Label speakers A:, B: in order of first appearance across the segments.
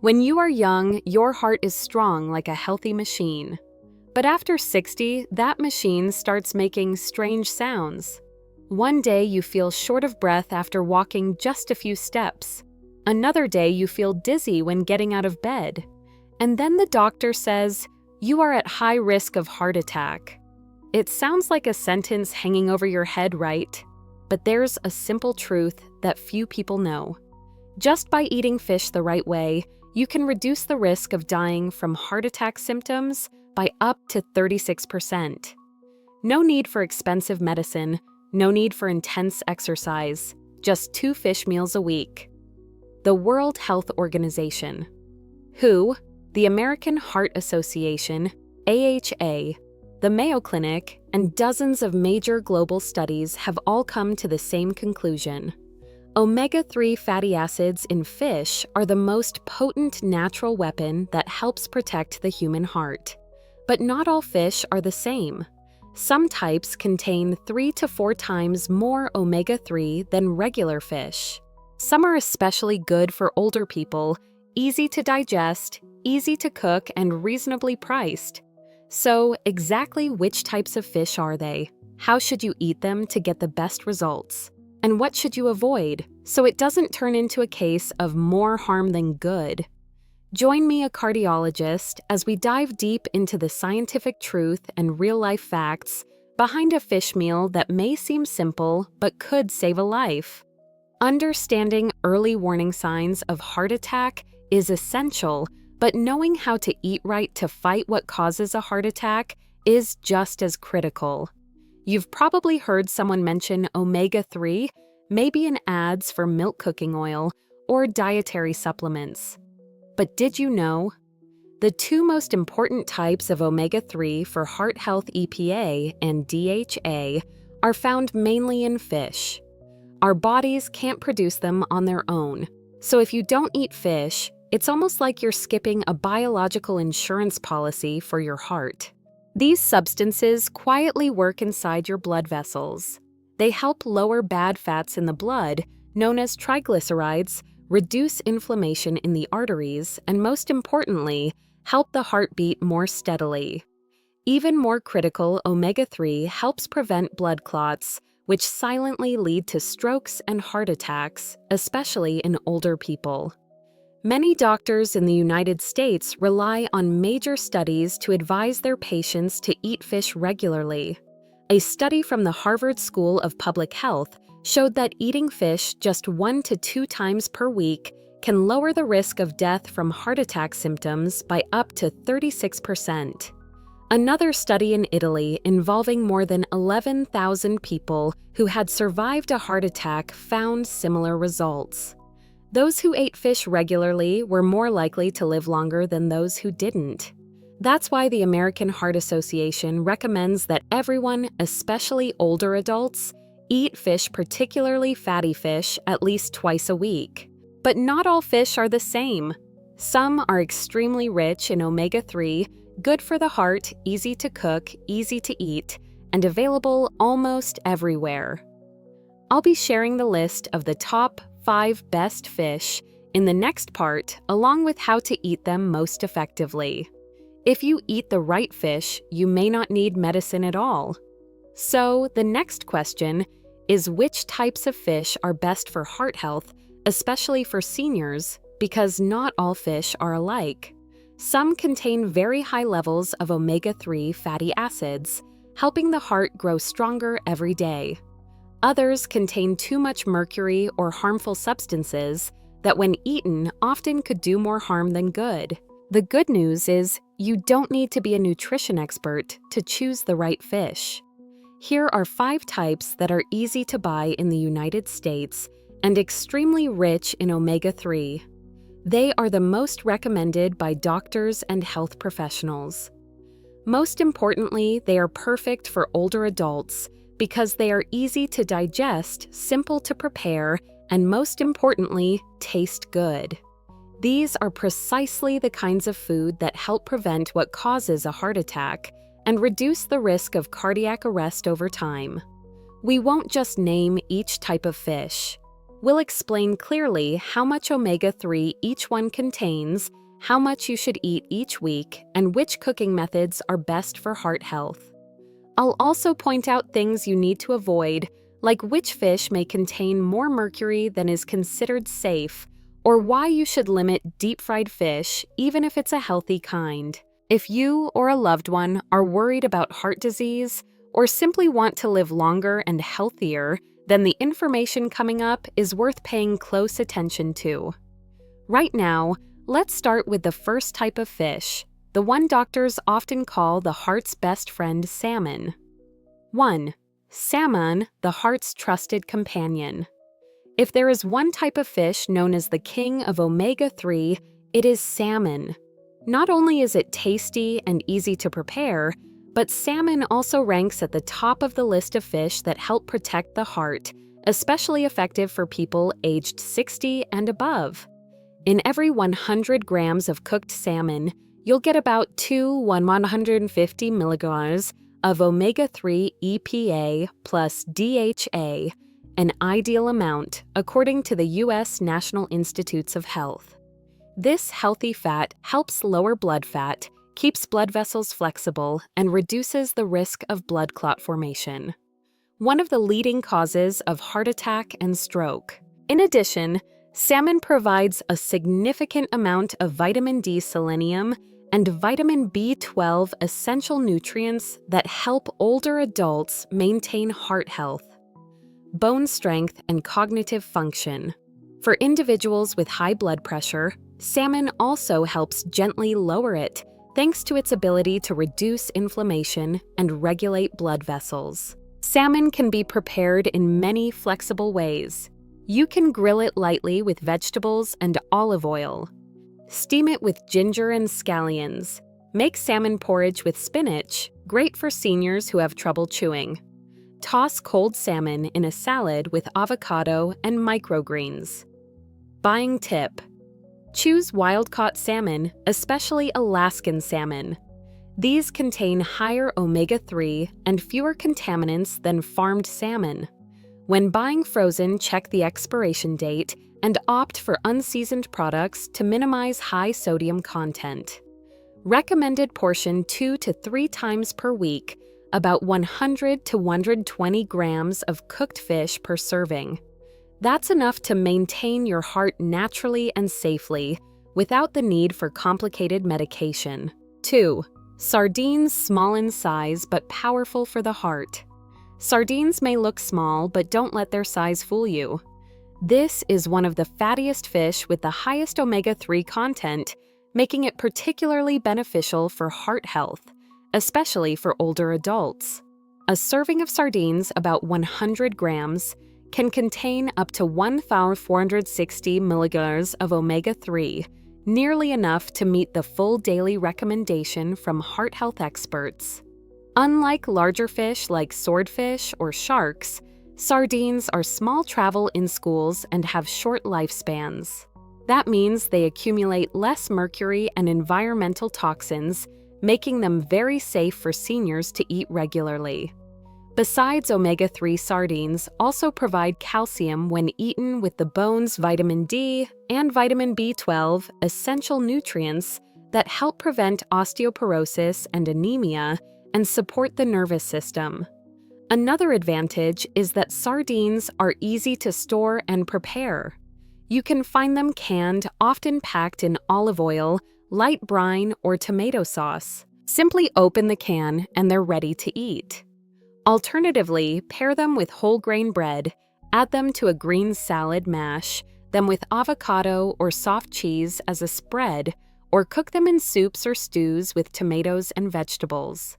A: When you are young, your heart is strong like a healthy machine. But after 60, that machine starts making strange sounds. One day you feel short of breath after walking just a few steps. Another day you feel dizzy when getting out of bed. And then the doctor says, you are at high risk of heart attack. It sounds like a sentence hanging over your head, right? But there's a simple truth that few people know. Just by eating fish the right way, you can reduce the risk of dying from heart attack symptoms by up to 36%. No need for expensive medicine, no need for intense exercise, just 2 fish meals a week. The World Health Organization, WHO, the American Heart Association, AHA, the Mayo Clinic, and dozens of major global studies have all come to the same conclusion. Omega-3 fatty acids in fish are the most potent natural weapon that helps protect the human heart. But not all fish are the same. Some types contain 3 to 4 times more omega-3 than regular fish. Some are especially good for older people, easy to digest, easy to cook, and reasonably priced. So, exactly which types of fish are they? How should you eat them to get the best results? And what should you avoid so it doesn't turn into a case of more harm than good? Join me, a cardiologist, as we dive deep into the scientific truth and real-life facts behind a fish meal that may seem simple but could save a life. Understanding early warning signs of heart attack is essential, but knowing how to eat right to fight what causes a heart attack is just as critical. You've probably heard someone mention omega-3, maybe in ads for milk cooking oil or dietary supplements. But did you know? The 2 most important types of omega-3 for heart health, EPA and DHA, are found mainly in fish. Our bodies can't produce them on their own, so if you don't eat fish, it's almost like you're skipping a biological insurance policy for your heart. These substances quietly work inside your blood vessels. They help lower bad fats in the blood, known as triglycerides, reduce inflammation in the arteries, and most importantly, help the heart beat more steadily. Even more critical, omega-3 helps prevent blood clots, which silently lead to strokes and heart attacks, especially in older people. Many doctors in the United States rely on major studies to advise their patients to eat fish regularly. A study from the Harvard School of Public Health showed that eating fish just 1 to 2 times per week can lower the risk of death from heart attack symptoms by up to 36%. Another study in Italy involving more than 11,000 people who had survived a heart attack found similar results. Those who ate fish regularly were more likely to live longer than those who didn't. That's why the American Heart Association recommends that everyone, especially older adults, eat fish, particularly fatty fish, at least twice a week. But not all fish are the same. Some are extremely rich in omega-3, good for the heart, easy to cook, easy to eat, and available almost everywhere. I'll be sharing the list of the top 5 best fish in the next part, along with how to eat them most effectively. If you eat the right fish, you may not need medicine at all. So, the next question is, which types of fish are best for heart health, especially for seniors, because not all fish are alike. Some contain very high levels of omega-3 fatty acids, helping the heart grow stronger every day. Others contain too much mercury or harmful substances that, when eaten, often could do more harm than good. The good news is you don't need to be a nutrition expert to choose the right fish. Here are 5 types that are easy to buy in the United States and extremely rich in omega-3. They are the most recommended by doctors and health professionals. Most importantly, they are perfect for older adults because they are easy to digest, simple to prepare, and most importantly, taste good. These are precisely the kinds of food that help prevent what causes a heart attack and reduce the risk of cardiac arrest over time. We won't just name each type of fish. We'll explain clearly how much omega-3 each one contains, how much you should eat each week, and which cooking methods are best for heart health. I'll also point out things you need to avoid, like which fish may contain more mercury than is considered safe, or why you should limit deep-fried fish even if it's a healthy kind. If you or a loved one are worried about heart disease or simply want to live longer and healthier, then the information coming up is worth paying close attention to. Right now, let's start with the first type of fish, the one doctors often call the heart's best friend, salmon. 1. Salmon, the heart's trusted companion. If there is one type of fish known as the king of omega-3, it is salmon. Not only is it tasty and easy to prepare, but salmon also ranks at the top of the list of fish that help protect the heart, especially effective for people aged 60 and above. In every 100 grams of cooked salmon, you'll get about 150 milligrams of omega-3 EPA plus DHA, an ideal amount according to the U.S. National Institutes of Health. This healthy fat helps lower blood fat, keeps blood vessels flexible, and reduces the risk of blood clot formation, one of the leading causes of heart attack and stroke. In addition, salmon provides a significant amount of vitamin D, selenium, and vitamin B12 essential nutrients that help older adults maintain heart health, bone strength, and cognitive function. For individuals with high blood pressure, salmon also helps gently lower it, thanks to its ability to reduce inflammation and regulate blood vessels. Salmon can be prepared in many flexible ways. You can grill it lightly with vegetables and olive oil. Steam it with ginger and scallions. Make salmon porridge with spinach, great for seniors who have trouble chewing. Toss cold salmon in a salad with avocado and microgreens. Buying tip: choose wild-caught salmon, especially Alaskan salmon. These contain higher omega-3 and fewer contaminants than farmed salmon. When buying frozen, check the expiration date and opt for unseasoned products to minimize high sodium content. Recommended portion 2 to 3 times per week, about 100 to 120 grams of cooked fish per serving. That's enough to maintain your heart naturally and safely, without the need for complicated medication. 2. Sardines, small in size but powerful for the heart. Sardines may look small, but don't let their size fool you. This is one of the fattiest fish with the highest omega-3 content, making it particularly beneficial for heart health, especially for older adults. A serving of sardines, about 100 grams, can contain up to 1,460 milligrams of omega-3, nearly enough to meet the full daily recommendation from heart health experts. Unlike larger fish like swordfish or sharks, sardines are small travel in schools and have short lifespans. That means they accumulate less mercury and environmental toxins, making them very safe for seniors to eat regularly. Besides, omega-3 sardines also provide calcium when eaten with the bone's vitamin D and vitamin B12, essential nutrients that help prevent osteoporosis and anemia and support the nervous system. Another advantage is that sardines are easy to store and prepare. You can find them canned, often packed in olive oil, light brine, or tomato sauce. Simply open the can and they're ready to eat. Alternatively, pair them with whole grain bread, add them to a green salad, mash them with avocado or soft cheese as a spread, or cook them in soups or stews with tomatoes and vegetables.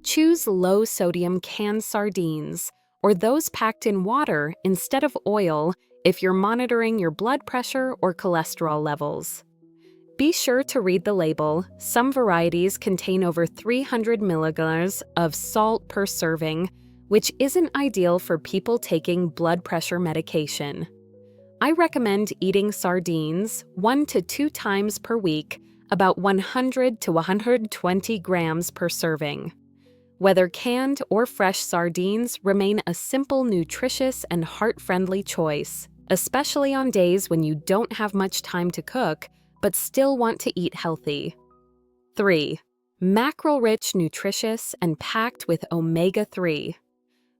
A: Choose low-sodium canned sardines, or those packed in water instead of oil if you're monitoring your blood pressure or cholesterol levels. Be sure to read the label. Some varieties contain over 300 milligrams of salt per serving, which isn't ideal for people taking blood pressure medication. I recommend eating sardines 1 to 2 times per week, about 100 to 120 grams per serving. Whether canned or fresh sardines remain a simple, nutritious, and heart-friendly choice, especially on days when you don't have much time to cook but still want to eat healthy. 3. Mackerel-rich, nutritious, and packed with omega-3.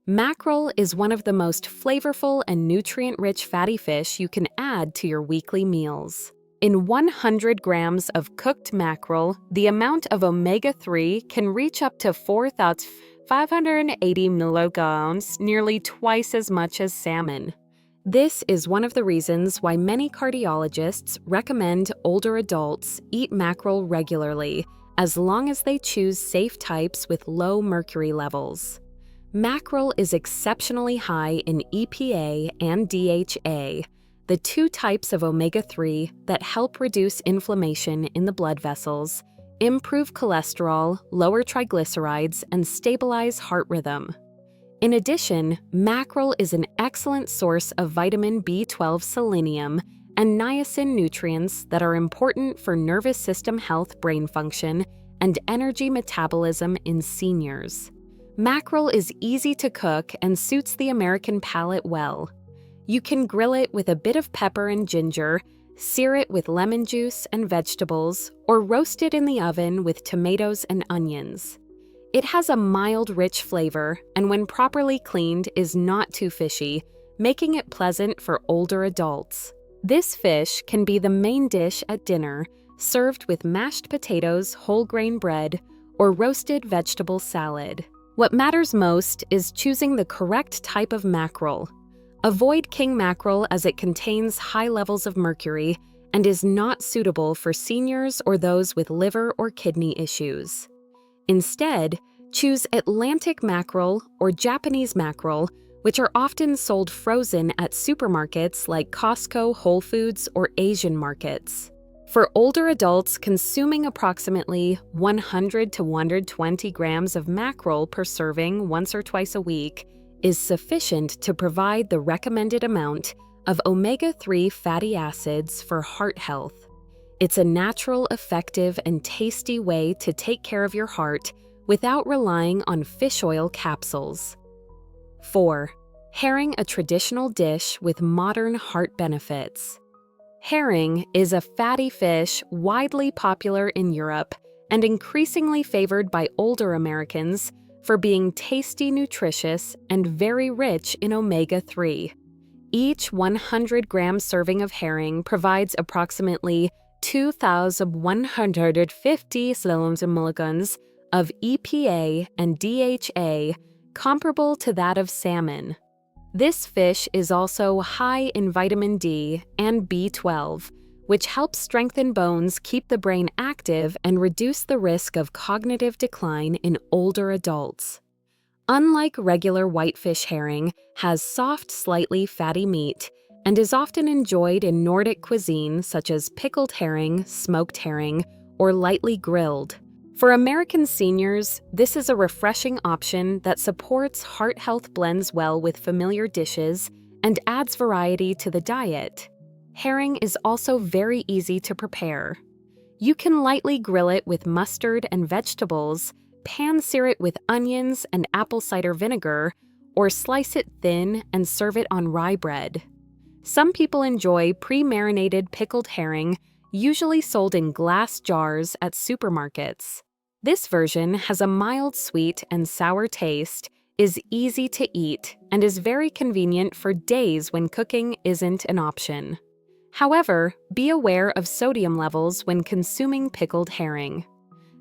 A: Mackerel is one of the most flavorful and nutrient-rich fatty fish you can add to your weekly meals. In 100 grams of cooked mackerel, the amount of omega-3 can reach up to 4,580 milligrams, nearly twice as much as salmon. This is one of the reasons why many cardiologists recommend older adults eat mackerel regularly, as long as they choose safe types with low mercury levels. Mackerel is exceptionally high in EPA and DHA, the two types of omega-3 that help reduce inflammation in the blood vessels, improve cholesterol, lower triglycerides, and stabilize heart rhythm. In addition, mackerel is an excellent source of vitamin B12, selenium, and niacin nutrients that are important for nervous system health, brain function, and energy metabolism in seniors. Mackerel is easy to cook and suits the American palate well. You can grill it with a bit of pepper and ginger, sear it with lemon juice and vegetables, or roast it in the oven with tomatoes and onions. It has a mild, rich flavor, and when properly cleaned is not too fishy, making it pleasant for older adults. This fish can be the main dish at dinner, served with mashed potatoes, whole grain bread, or roasted vegetable salad. What matters most is choosing the correct type of mackerel. Avoid king mackerel as it contains high levels of mercury and is not suitable for seniors or those with liver or kidney issues. Instead, choose Atlantic mackerel or Japanese mackerel, which are often sold frozen at supermarkets like Costco, Whole Foods, or Asian markets. For older adults, consuming approximately 100 to 120 grams of mackerel per serving once or twice a week is sufficient to provide the recommended amount of omega-3 fatty acids for heart health. It's a natural, effective, and tasty way to take care of your heart without relying on fish oil capsules. 4. Herring, a traditional dish with modern heart benefits. Herring is a fatty fish widely popular in Europe and increasingly favored by older Americans for being tasty, nutritious, and very rich in omega-3. Each 100-gram serving of herring provides approximately 2,150 milligrams of EPA and DHA, comparable to that of salmon. This fish is also high in vitamin D and B12, which helps strengthen bones, keep the brain active, and reduce the risk of cognitive decline in older adults. Unlike regular whitefish, herring has soft, slightly fatty meat and is often enjoyed in Nordic cuisine such as pickled herring, smoked herring, or lightly grilled. For American seniors, this is a refreshing option that supports heart health, blends well with familiar dishes, and adds variety to the diet. Herring is also very easy to prepare. You can lightly grill it with mustard and vegetables, pan-sear it with onions and apple cider vinegar, or slice it thin and serve it on rye bread. Some people enjoy pre-marinated pickled herring, usually sold in glass jars at supermarkets. This version has a mild sweet and sour taste, is easy to eat, and is very convenient for days when cooking isn't an option. However, be aware of sodium levels when consuming pickled herring.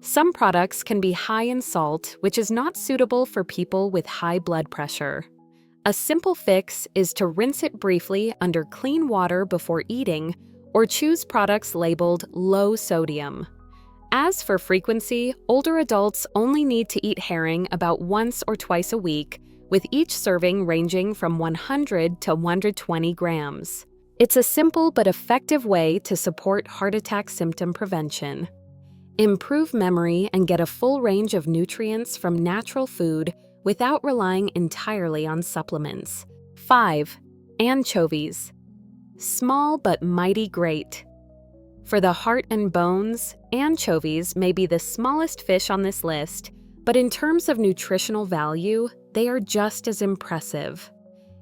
A: Some products can be high in salt, which is not suitable for people with high blood pressure. A simple fix is to rinse it briefly under clean water before eating, or choose products labeled low sodium. As for frequency, older adults only need to eat herring about once or twice a week, with each serving ranging from 100 to 120 grams. It's a simple but effective way to support heart attack symptom prevention. Improve memory and get a full range of nutrients from natural food without relying entirely on supplements. 5. Anchovies. Small but mighty great. For the heart and bones, anchovies may be the smallest fish on this list, but in terms of nutritional value, they are just as impressive.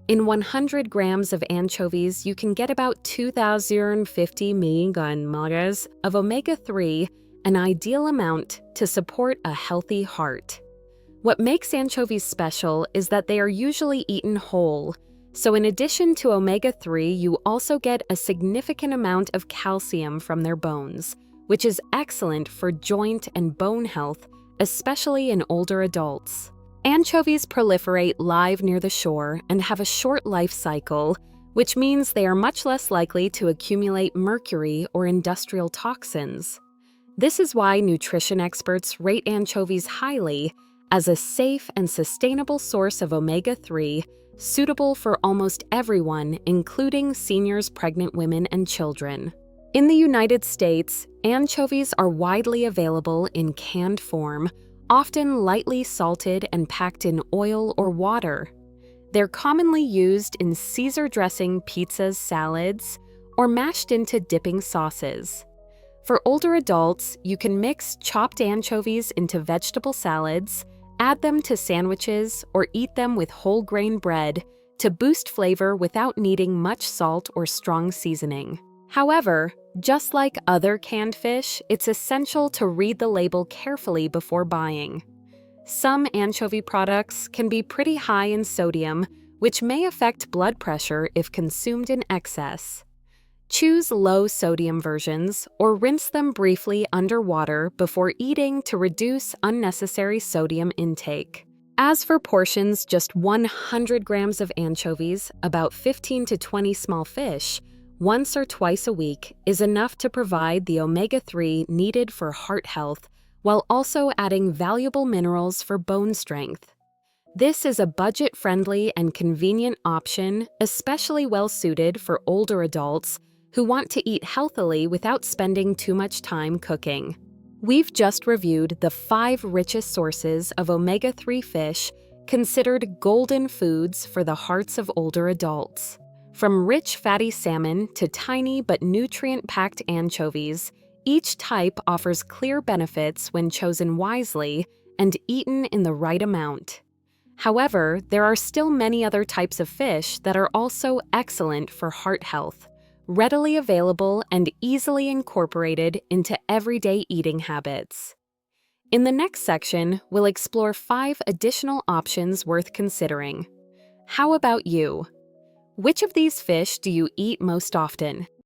A: In 100 grams of anchovies, you can get about 2,050 mg of omega-3, an ideal amount to support a healthy heart. What makes anchovies special is that they are usually eaten whole, so in addition to omega-3, you also get a significant amount of calcium from their bones, which is excellent for joint and bone health, especially in older adults. Anchovies proliferate live near the shore and have a short life cycle, which means they are much less likely to accumulate mercury or industrial toxins. This is why nutrition experts rate anchovies highly as a safe and sustainable source of omega-3, suitable for almost everyone, including seniors, pregnant women, and children. In the United States, anchovies are widely available in canned form, often lightly salted and packed in oil or water. They're commonly used in Caesar dressing pizzas, salads, or mashed into dipping sauces. For older adults, you can mix chopped anchovies into vegetable salads, add them to sandwiches, or eat them with whole grain bread to boost flavor without needing much salt or strong seasoning. However, just like other canned fish, it's essential to read the label carefully before buying. Some anchovy products can be pretty high in sodium, which may affect blood pressure if consumed in excess. Choose low-sodium versions or rinse them briefly under water before eating to reduce unnecessary sodium intake. As for portions, just 100 grams of anchovies, about 15 to 20 small fish, once or twice a week is enough to provide the omega-3 needed for heart health while also adding valuable minerals for bone strength. This is a budget-friendly and convenient option, especially well-suited for older adults who want to eat healthily without spending too much time cooking. We've just reviewed the 5 richest sources of omega-3 fish considered golden foods for the hearts of older adults. From rich fatty salmon to tiny but nutrient-packed anchovies, each type offers clear benefits when chosen wisely and eaten in the right amount. However, there are still many other types of fish that are also excellent for heart health, readily available and easily incorporated into everyday eating habits. In the next section, we'll explore 5 additional options worth considering. How about you? Which of these fish do you eat most often?